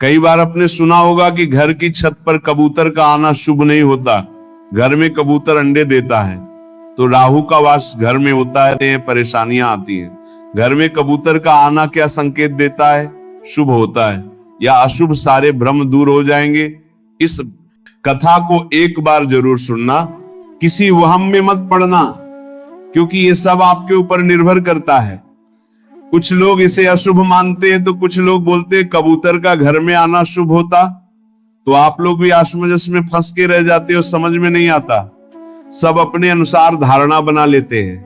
कई बार आपने सुना होगा कि घर की छत पर कबूतर का आना शुभ नहीं होता। घर में कबूतर अंडे देता है तो राहु का वास घर में होता है, परेशानियां आती हैं। घर में कबूतर का आना क्या संकेत देता है? शुभ होता है या अशुभ, सारे भ्रम दूर हो जाएंगे। इस कथा को एक बार जरूर सुनना, किसी वहम में मत पड़ना, क्योंकि ये सब आपके ऊपर निर्भर करता है। कुछ लोग इसे अशुभ मानते हैं तो कुछ लोग बोलते हैं कबूतर का घर में आना शुभ होता। तो आप लोग भी असमंजस में फंस के रह जाते हो, समझ में नहीं आता, सब अपने अनुसार धारणा बना लेते हैं।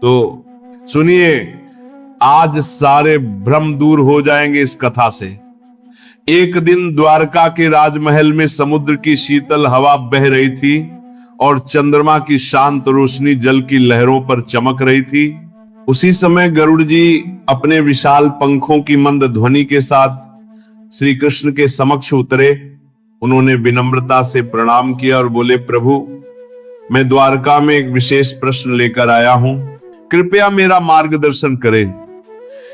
तो सुनिए, आज सारे भ्रम दूर हो जाएंगे इस कथा से। एक दिन द्वारका के राजमहल में समुद्र की शीतल हवा बह रही थी और चंद्रमा की शांत रोशनी जल की लहरों पर चमक रही थी। उसी समय गरुड़ जी अपने विशाल पंखों की मंद ध्वनि के साथ श्री कृष्ण के समक्ष उतरे। उन्होंने विनम्रता से प्रणाम किया और बोले, प्रभु, मैं द्वारका में एक विशेष प्रश्न लेकर आया हूं, कृपया मेरा मार्गदर्शन करें।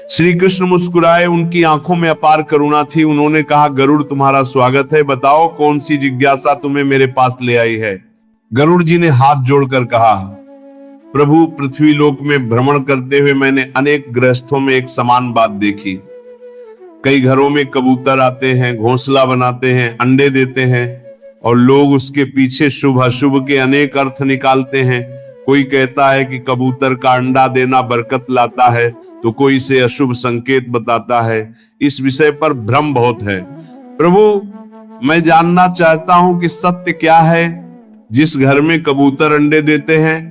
श्री कृष्ण मुस्कुराए, उनकी आंखों में अपार करुणा थी। उन्होंने कहा, गरुड़, तुम्हारा स्वागत है, बताओ कौन सी जिज्ञासा तुम्हें मेरे पास ले आई है। गरुड़ जी ने हाथ जोड़कर कहा, प्रभु, पृथ्वी लोक में भ्रमण करते हुए मैंने अनेक गृहस्थों में एक समान बात देखी। कई घरों में कबूतर आते हैं, घोंसला बनाते हैं, अंडे देते हैं और लोग उसके पीछे शुभ अशुभ के अनेक अर्थ निकालते हैं। कोई कहता है कि कबूतर का अंडा देना बरकत लाता है, तो कोई इसे अशुभ संकेत बताता है। इस विषय पर भ्रम बहुत है। प्रभु, मैं जानना चाहता हूं कि सत्य क्या है। जिस घर में कबूतर अंडे देते हैं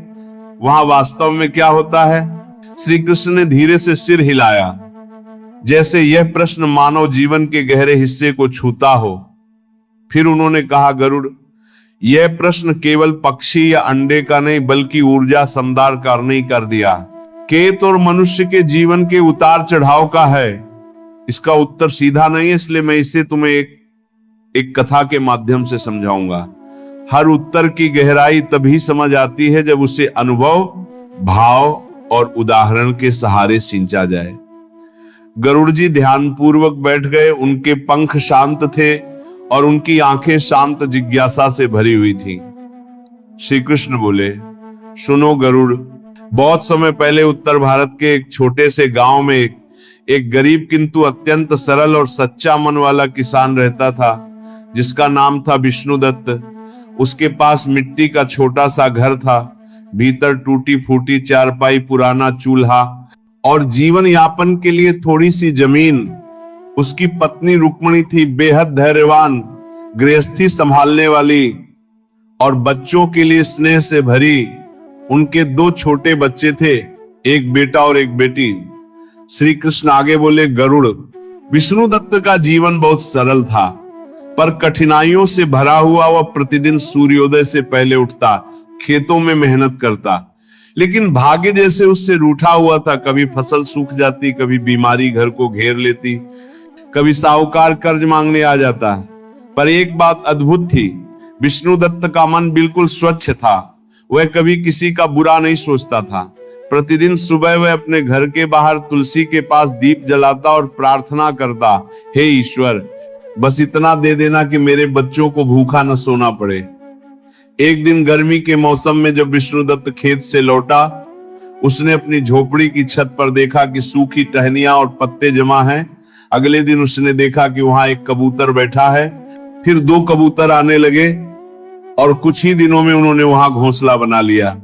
वहां वास्तव में क्या होता है? श्री कृष्ण ने धीरे से सिर हिलाया, जैसे यह प्रश्न मानव जीवन के गहरे हिस्से को छूता हो। फिर उन्होंने कहा, गरुड़, यह प्रश्न केवल पक्षी या अंडे का नहीं बल्कि ऊर्जा समदार करने कर दिया। केत और मनुष्य के जीवन के उतार चढ़ाव का है। इसका उत्तर सीधा नहीं है, इसलिए मैं इसे तुम्हें एक कथा के माध्यम से समझाऊंगा। हर उत्तर की गहराई तभी समझ आती है जब उसे अनुभव, भाव और उदाहरण के सहारे सींचा जाए। गरुड़ जी ध्यानपूर्वक बैठ गए। उनके पंख शांत थे और उनकी आंखें शांत जिज्ञासा से भरी हुई थीं। श्री कृष्ण बोले, सुनो गरुड़, बहुत समय पहले उत्तर भारत के एक छोटे से गांव में एक गरीब किंतु अत्यंत सरल और सच्चा मन वाला किसान रहता था, जिसका नाम था विष्णुदत्त। उसके पास मिट्टी का छोटा सा घर था, भीतर टूटी फूटी चारपाई, पुराना चूल्हा और जीवन यापन के लिए थोड़ी सी जमीन। उसकी पत्नी रुक्मणी थी, बेहद धैर्यवान, गृहस्थी संभालने वाली और बच्चों के लिए स्नेह से भरी। उनके 2 छोटे बच्चे थे, एक बेटा और एक बेटी। श्री कृष्ण आगे बोले, गरुड़, विष्णुदत्त का जीवन बहुत सरल था, पर कठिनाइयों से भरा हुआ। वह प्रतिदिन सूर्योदय से पहले उठता, खेतों में मेहनत करता, लेकिन भाग्य जैसे उससे रूठा हुआ था। कभी फसल सूख जाती, कभी बीमारी घर को घेर लेती, कभी साहूकार कर्ज मांगने आ जाता। पर एक बात अद्भुत थी, विष्णुदत्त का मन बिल्कुल स्वच्छ था। वह कभी किसी का बुरा नहीं सोचता था। प्रतिदिन सुबह वह अपने घर के बाहर तुलसी के पास दीप जलाता और प्रार्थना करता, हे ईश्वर, बस इतना दे देना कि मेरे बच्चों को भूखा न सोना पड़े। एक दिन गर्मी के मौसम में जब विष्णुदत्त खेत से लौटा, उसने अपनी झोपड़ी की छत पर देखा कि सूखी टहनियां और पत्ते जमा हैं। अगले दिन उसने देखा कि वहां एक कबूतर बैठा है। फिर 2 कबूतर आने लगे और कुछ ही दिनों में उन्होंने वहां घोंसला बना लिया।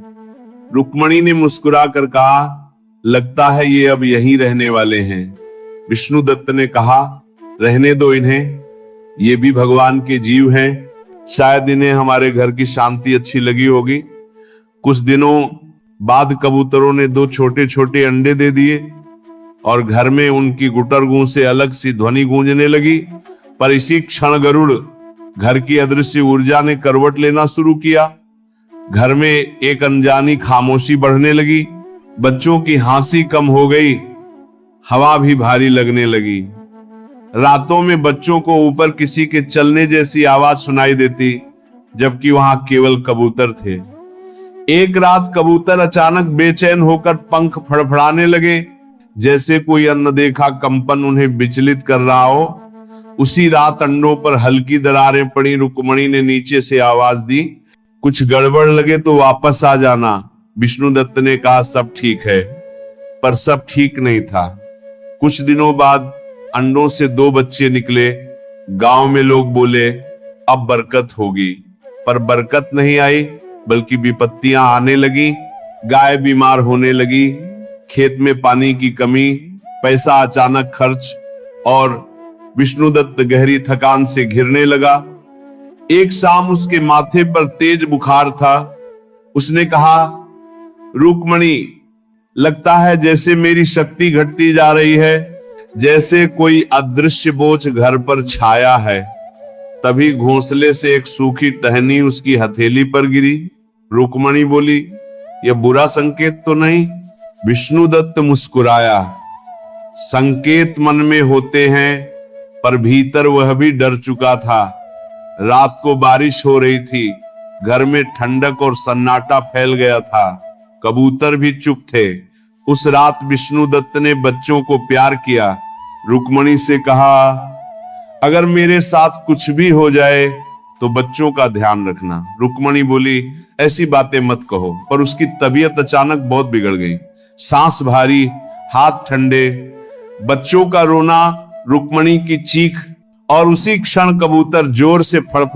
रुक्मणी ने मुस्कुरा कर कहा, लगता है ये अब यहीं रहने वाले हैं। विष्णुदत्त ने कहा, रहने दो इन्हें, ये भी भगवान के जीव हैं, शायद इन्हें हमारे घर की शांति अच्छी लगी होगी। कुछ दिनों बाद कबूतरों ने 2 छोटे छोटे अंडे दे दिए और घर में उनकी गुटर गूंज से अलग सी ध्वनि गूंजने लगी। पर इसी क्षण गरुड़, घर की अदृश्य ऊर्जा ने करवट लेना शुरू किया। घर में एक अनजानी खामोशी बढ़ने लगी। बच्चों की हंसी कम हो गई, हवा भी भारी लगने लगी। रातों में बच्चों को ऊपर किसी के चलने जैसी आवाज सुनाई देती, जबकि वहां केवल कबूतर थे। एक रात कबूतर अचानक बेचैन होकर पंख फड़फड़ाने लगे, जैसे कोई अनदेखा कंपन उन्हें विचलित कर रहा हो। उसी रात अंडों पर हल्की दरारें पड़ी। रुक्मणी ने नीचे से आवाज दी, कुछ गड़बड़ लगे तो वापस आ जाना। विष्णुदत्त ने कहा, सब ठीक है। पर सब ठीक नहीं था। कुछ दिनों बाद अंडों से 2 बच्चे निकले। गांव में लोग बोले, अब बरकत होगी। पर बरकत नहीं आई, बल्कि विपत्तियां आने लगी। गाय बीमार होने लगी, खेत में पानी की कमी, पैसा अचानक खर्च, और विष्णुदत्त गहरी थकान से घिरने लगा। एक शाम उसके माथे पर तेज बुखार था। उसने कहा, रुक्मणी, लगता है जैसे मेरी शक्ति घटती जा रही है, जैसे कोई अदृश्य बोझ घर पर छाया है। तभी घोंसले से एक सूखी टहनी उसकी हथेली पर गिरी। रुक्मणी बोली, यह बुरा संकेत तो नहीं? विष्णुदत्त मुस्कुराया, संकेत मन में होते हैं, पर भीतर वह भी डर चुका था। रात को बारिश हो रही थी, घर में ठंडक और सन्नाटा फैल गया था। कबूतर भी चुप थे। उस रात विष्णुदत्त ने बच्चों को प्यार किया। रुक्मणी से कहा, अगर मेरे साथ कुछ भी हो जाए तो बच्चों का ध्यान रखना। रुक्मणी बोली, ऐसी बातें मत कहो। पर उसकी तबीयत अचानक बहुत बिगड़ गई। सांस भारी, हाथ ठंडे, बच्चों का रोना, रुक्मणी की चीख, और उसी क्षण कबूतर जोर से फड़फड़